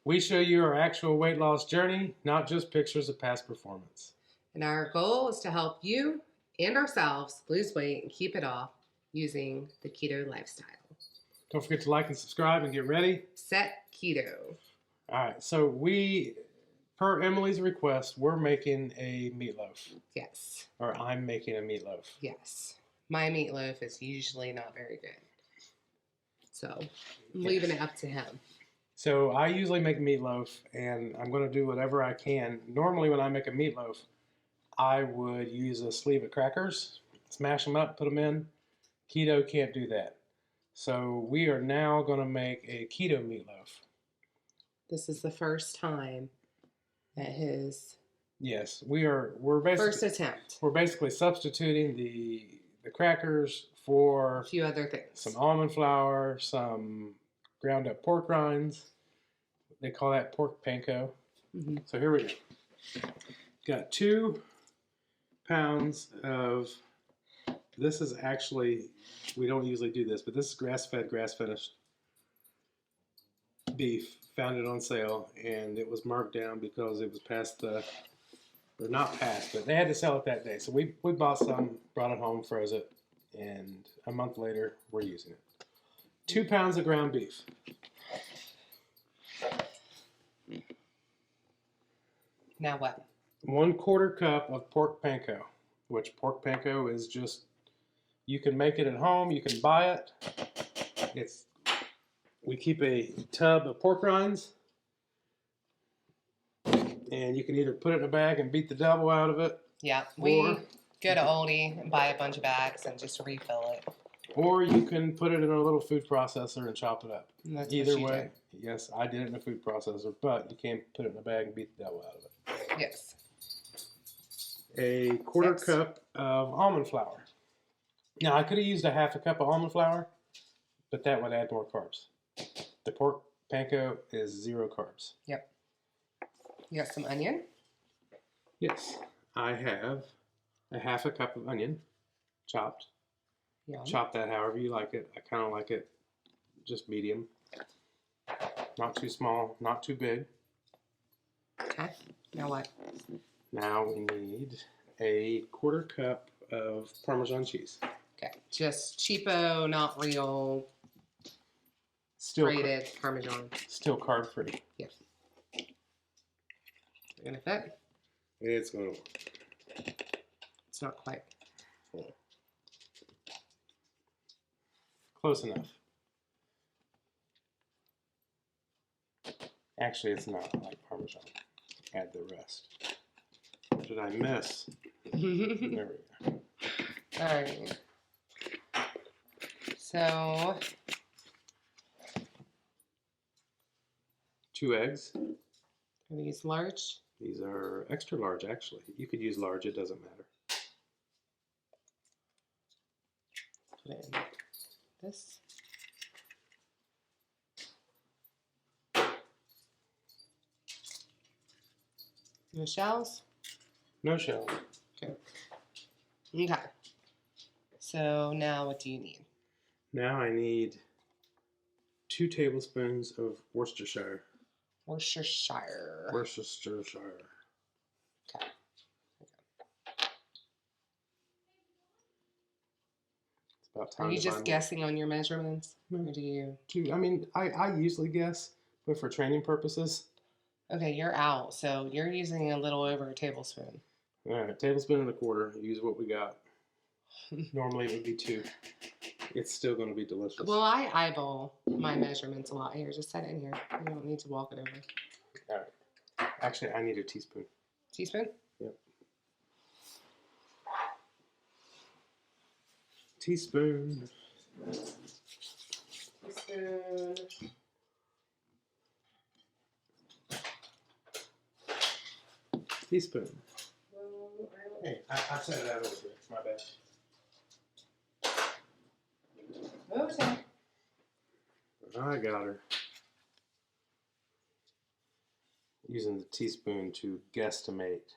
We show you our actual weight loss journey, not just pictures of past performance. And our goal is to help you and ourselves lose weight and keep it off using the keto lifestyle. Don't forget to like and subscribe and get ready. Set keto. All right, so per Emily's request, we're making a meatloaf. Yes. Or I'm making a meatloaf. Yes. My meatloaf is usually not very good. So I'm leaving it up to him. So I usually make meatloaf, and I'm going to do whatever I can. Normally when I make a meatloaf, I would use a sleeve of crackers, smash them up, put them in. Keto can't do that. So we are now going to make a keto meatloaf. This is the first time at his we're basically first attempt. We're basically substituting the crackers for a few other things. Some almond flour, some ground up pork rinds. They call that pork panko. Mm-hmm. So here we go. Got 2 pounds of, this is actually, we don't usually do this, but this is grass-fed, grass-finished beef. Found it on sale, and it was marked down because it was past or not past, but they had to sell it that day. So we bought some, brought it home, froze it, and a month later, we're using it. 2 pounds of ground beef. Now what? 1/4 cup of pork panko, which pork panko is just, you can make it at home, you can buy it. We keep a tub of pork rinds, and you can either put it in a bag and beat the devil out of it. Yeah, we go to Aldi and buy a bunch of bags and just refill it. Or you can put it in a little food processor and chop it up. That's either way. Yes, I did it in a food processor, but you can't put it in a bag and beat the devil out of it. Yes. A 1/4 cup of almond flour. Now, I could have used a 1/2 cup of almond flour, but that would add more carbs. The pork panko is 0 carbs. Yep. You got some onion? Yes. I have a 1/2 cup of onion, chopped. Yum. Chop that however you like it. I kind of like it just medium. Not too small, not too big. Okay. Now what? Now we need a 1/4 cup of Parmesan cheese. Okay. Just cheapo, not real, still grated Parmesan. Still carb free. Yes. Gonna fit? It's going to work. It's not quite full. Close enough. Actually, it's not. I like Parmesan. Add the rest. What did I miss? There we go. All right. So 2 eggs. Are these large? These are extra large, actually. You could use large, it doesn't matter. Put it in this. No shells? No shell. Okay. Okay. So now what do you need? Now I need 2 tablespoons of Worcestershire. Worcestershire. Worcestershire. Okay. It's about time. Are you just guessing on your measurements? Or do you? I mean, I usually guess, but for training purposes. Okay, you're out, so you're using a little over a tablespoon. All right, 1.25 tablespoons. Use what we got. Normally it would be 2. It's still going to be delicious. Well, I eyeball my measurements a lot. Here, just set it in here. You don't need to walk it over. All right. Actually, I need a teaspoon. Teaspoon? Yep. Teaspoon. Teaspoon. Teaspoon. Hey, I set it out over here. My bad. Okay. I got her. Using the teaspoon to guesstimate,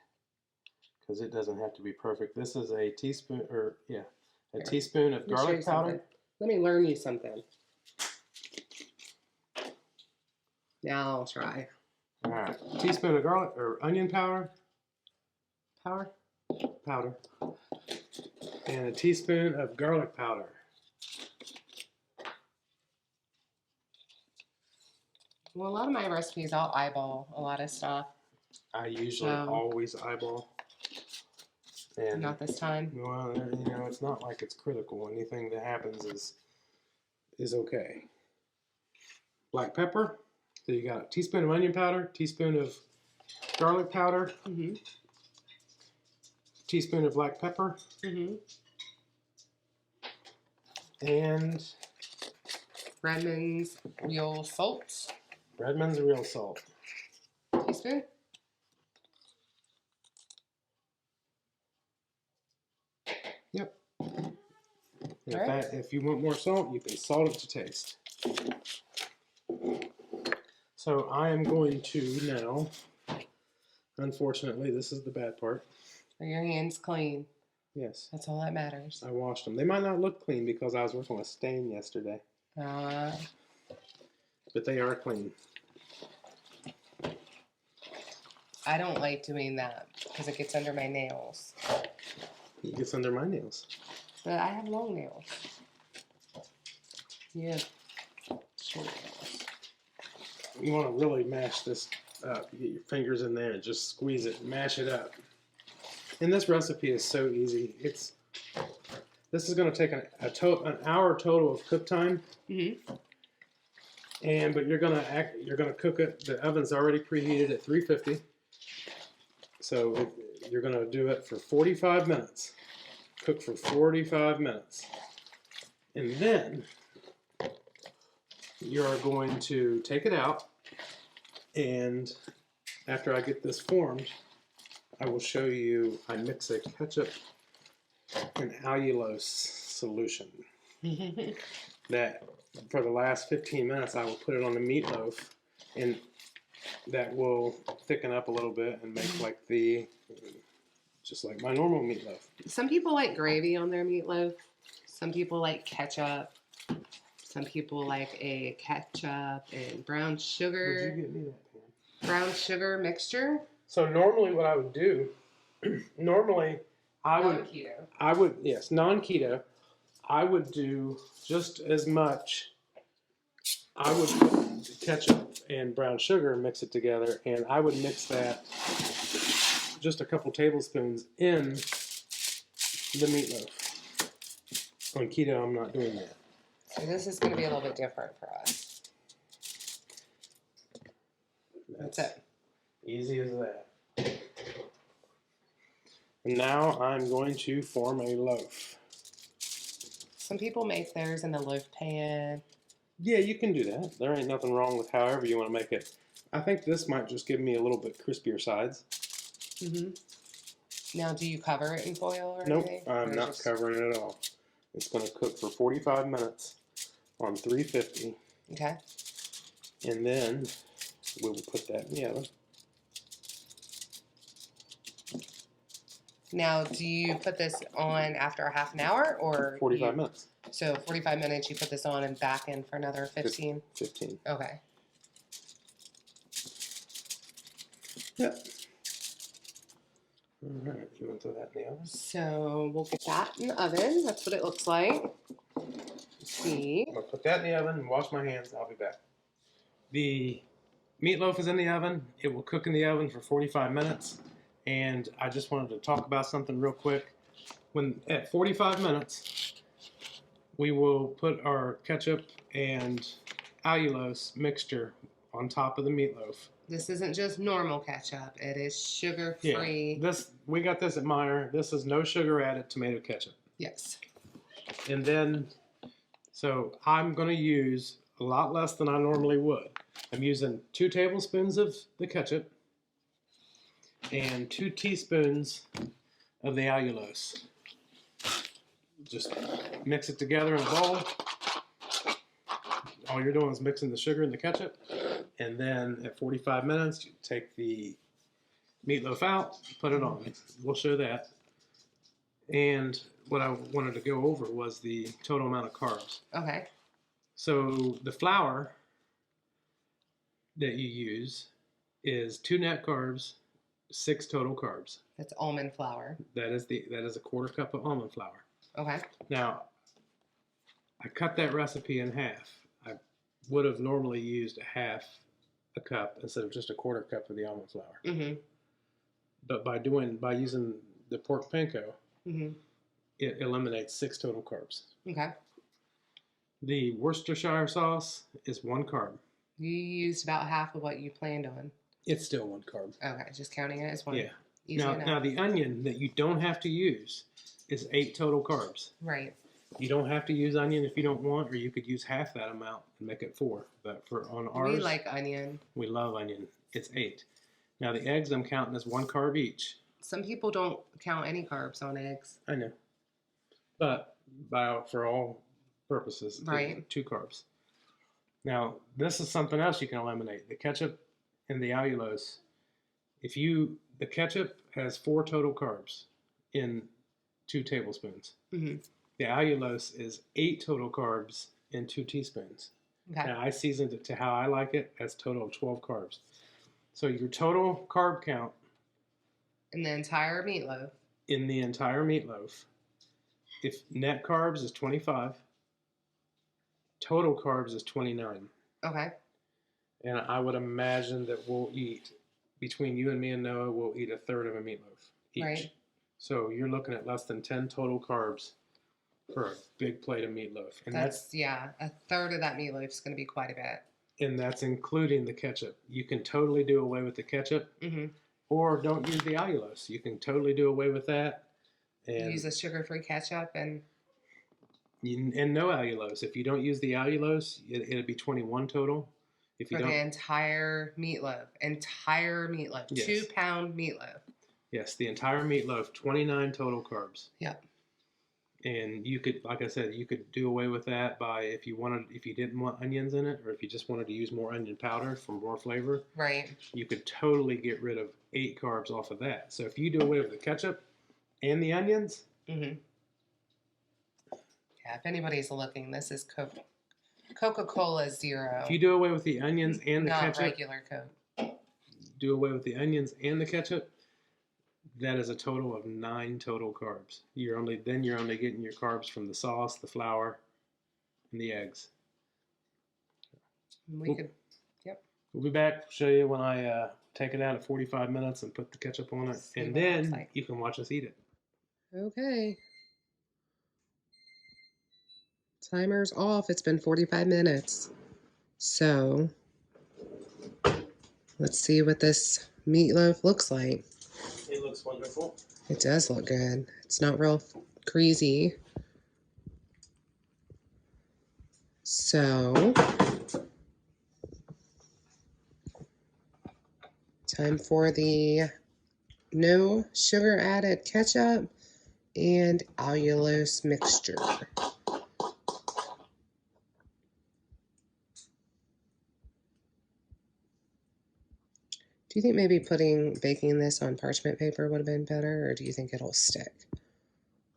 because it doesn't have to be perfect. This is a teaspoon, a teaspoon of garlic powder. Let me learn you something. Now I'll try. All right, teaspoon of garlic or onion powder, and a teaspoon of garlic powder. Well, a lot of my recipes, I'll eyeball a lot of stuff. I usually always eyeball. And not this time. Well, you know, it's not like it's critical. Anything that happens is okay. Black pepper. So you got a teaspoon of onion powder, teaspoon of garlic powder, teaspoon of black pepper, and Redmond's real salt. Redmond's real salt. Teaspoon. Yep. If you want more salt, you can salt it to taste. So I am going to now, unfortunately, this is the bad part. Are your hands clean? Yes. That's all that matters. I washed them. They might not look clean because I was working with stain yesterday. But they are clean. I don't like doing that because it gets under my nails. It gets under my nails. But I have long nails. Yeah. Short nails. You want to really mash this up. You get your fingers in there and just squeeze it, mash it up. And this recipe is so easy. This is going to take an hour total of cook time. But you're gonna cook it. The oven's already preheated at 350. So you're gonna do it for 45 minutes. Cook for 45 minutes, and then you're going to take it out. And after I get this formed, I will show you. I mix a ketchup and allulose solution. That for the last 15 minutes, I will put it on the meatloaf, and that will thicken up a little bit and make just like my normal meatloaf. Some people like gravy on their meatloaf. Some people like ketchup. Some people like a ketchup and brown sugar. Would you get me that pan? Brown sugar mixture. So normally, what I would do, non-keto. Non-keto. I would do just as much. I would put ketchup and brown sugar and mix it together, and I would mix that just a couple tablespoons in the meatloaf. On keto, I'm not doing that. So this is going to be a little bit different for us. That's it. Easy as that. And now I'm going to form a loaf. Some people make theirs in the loaf pan. Yeah, you can do that. There ain't nothing wrong with however you want to make it. I think this might just give me a little bit crispier sides. Now, do you cover it in foil or anything? Nope, I'm not covering it at all. It's going to cook for 45 minutes on 350. Okay. And then we will put that in the oven. Now, do you put this on after a half an hour or 45 minutes? So 45 minutes, you put this on and back in for another 15? 15. Okay. Yep. All right, you want to throw that in the oven? So we'll get that in the oven. That's what it looks like. Let's see. I'm going to put that in the oven and wash my hands. I'll be back. The meatloaf is in the oven. It will cook in the oven for 45 minutes. And I just wanted to talk about something real quick. At 45 minutes, we will put our ketchup and allulose mixture on top of the meatloaf. This isn't just normal ketchup. It is sugar-free. Yeah, we got this at Meijer. This is no sugar added tomato ketchup. Yes. And then, so I'm going to use a lot less than I normally would. I'm using 2 tablespoons of the ketchup and 2 teaspoons of the allulose. Just mix it together in a bowl. All you're doing is mixing the sugar and the ketchup. And then at 45 minutes, you take the meatloaf out, put it on. We'll show that. And what I wanted to go over was the total amount of carbs. Okay. So the flour that you use is 2 net carbs, 6 total carbs. That's almond flour. That is a quarter cup of almond flour. Okay. Now, I cut that recipe in half. I would have normally used a half a cup instead of just a quarter cup of the almond flour. Mm-hmm. But by using the pork panko, Mm-hmm. it eliminates 6 total carbs. Okay. The Worcestershire sauce is 1 carb. You used about half of what you planned on. It's still 1 carb. Okay, just counting it as one. Yeah. Easy enough. Now the onion that you don't have to use is 8 total carbs. Right. You don't have to use onion if you don't want, or you could use half that amount and make it 4. But on ours, We like onion. we love onion. It's 8. Now the eggs I'm counting as 1 carb each. Some people don't count any carbs on eggs. I know, but for all purposes, Right. 2 carbs. Now this is something else you can eliminate: the ketchup and the allulose. The ketchup has 4 total carbs in 2 tablespoons. Mm-hmm. The allulose is 8 total carbs in 2 teaspoons. Okay. Now I seasoned it to how I like it. That's a total of 12 carbs. So your total carb count In the entire meatloaf. in the entire meatloaf, if net carbs is 25, total carbs is 29. Okay. And I would imagine that we'll eat, between you and me and Noah, we'll eat a third of a meatloaf each. Right. So you're looking at less than 10 total carbs for a big plate of meatloaf. And That's a third of that meatloaf is going to be quite a bit. that's including the ketchup. You can totally do away with the ketchup, Mm-hmm. or don't use the allulose. You can totally do away with that. And Use a sugar-free ketchup and no allulose. If you don't use the allulose, it'd be 21 total. If you for don't, the entire meatloaf. Yes. 2-pound meatloaf. yes, the entire meatloaf, 29 total carbs. Yep. And you could, like I said, you could do away with that by if you didn't want onions in it, or if you just wanted to use more onion powder for more flavor. Right. You could totally get rid of 8 carbs off of that. So if you do away with the ketchup and the onions, Mm-hmm. Yeah, if anybody's looking, this is Coca-Cola Zero. if you do away with the onions and the not ketchup, regular Coke. do away with the onions and the ketchup, that is a total of 9 total carbs. You're only getting your carbs from the sauce, the flour, and the eggs. We could. Yep. We'll be back. Show you when I take it out at 45 minutes and put the ketchup on it, See and what it looks then like. you can watch us eat it. Okay. Timer's off. It's been 45 minutes. So, let's see what this meatloaf looks like. It looks wonderful. It does look good. It's not real greasy. So, time for the no sugar added ketchup and allulose mixture. Do you think maybe baking this on parchment paper would have been better, or do you think it'll stick?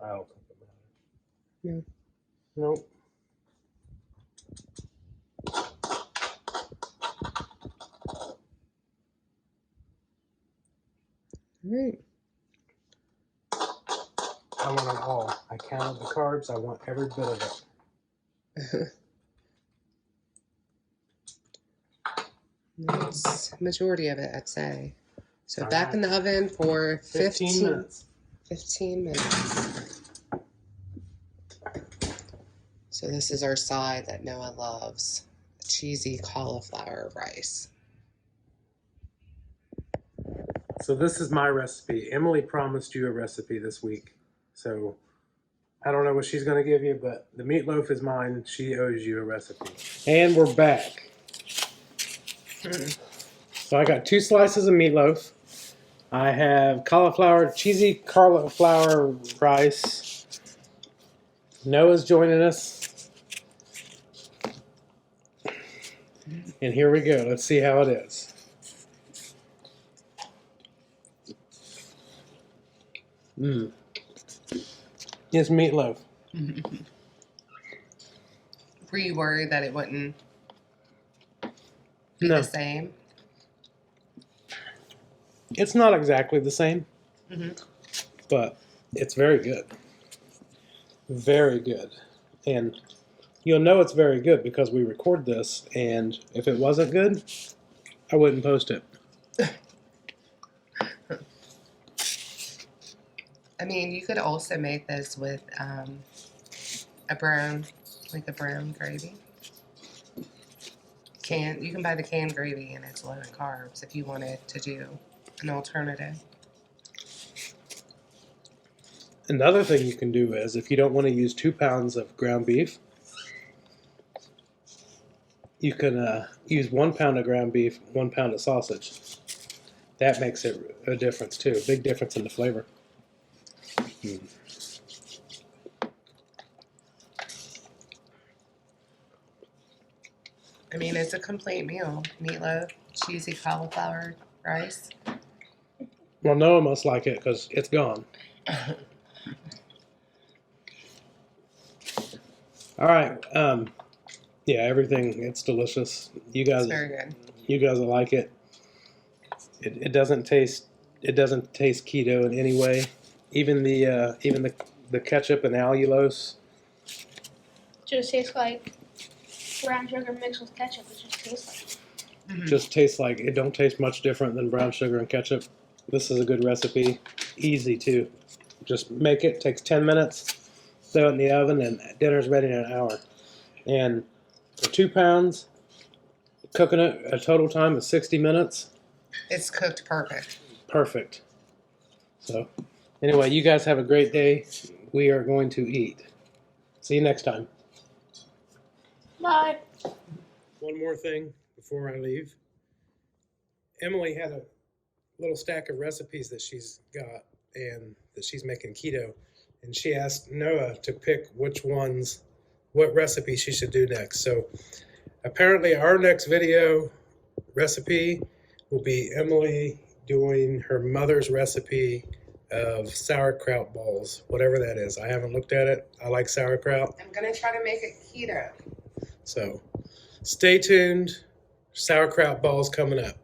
I don't think it matters. No. Nope. All right. I want it all. I counted the carbs. I want every bit of it. That's majority of it, I'd say. So All back right. in the oven for 15 minutes. 15 minutes. So this is our side that Noah loves. Cheesy cauliflower rice. So this is my recipe. Emily promised you a recipe this week. So I don't know what she's going to give you, but the meatloaf is mine. She owes you a recipe. And we're back. So I got 2 slices of meatloaf. I have cheesy cauliflower rice. Noah's joining us. And here we go. Let's see how it is. It's meatloaf. Were you worried that it wouldn't be No. the same? It's not exactly the same, Hmm. but it's very good. Very good. And you'll know it's very good because we record this, and if it wasn't good, I wouldn't post it. I mean, you could also make this with a brown, like a brown gravy. You can buy the canned gravy and it's low in carbs if you wanted to do an alternative. Another thing you can do is if you don't want to use 2 pounds of ground beef, you can use 1 pound of ground beef, 1 pound of sausage. That makes it a difference too. A big difference in the flavor. I mean, it's a complete meal. Meatloaf, cheesy cauliflower rice. Well, Noah must like it because it's gone. All right. Yeah, everything. It's delicious. You It's guys, very good. you guys will like it. It doesn't taste. It doesn't taste keto in any way. Even the ketchup and allulose. Just tastes like brown sugar mixed with ketchup. It just tastes like. Mhm. Just tastes like it. Don't taste much different than brown sugar and ketchup. This is a good recipe. Easy too. Just make it. Takes 10 minutes. Throw it in the oven, and dinner's ready in an hour. And for 2 pounds, cooking it a total time of 60 minutes. It's cooked perfect. Perfect. So, anyway, you guys have a great day. We are going to eat. See you next time. Bye. One more thing before I leave. Emily had a little stack of recipes that she's got and that she's making keto. And she asked Noah to pick what recipe she should do next. So apparently our next video recipe will be Emily doing her mother's recipe of sauerkraut balls, whatever that is. I haven't looked at it. I like sauerkraut. I'm going to try to make it keto. So stay tuned. Sauerkraut balls coming up.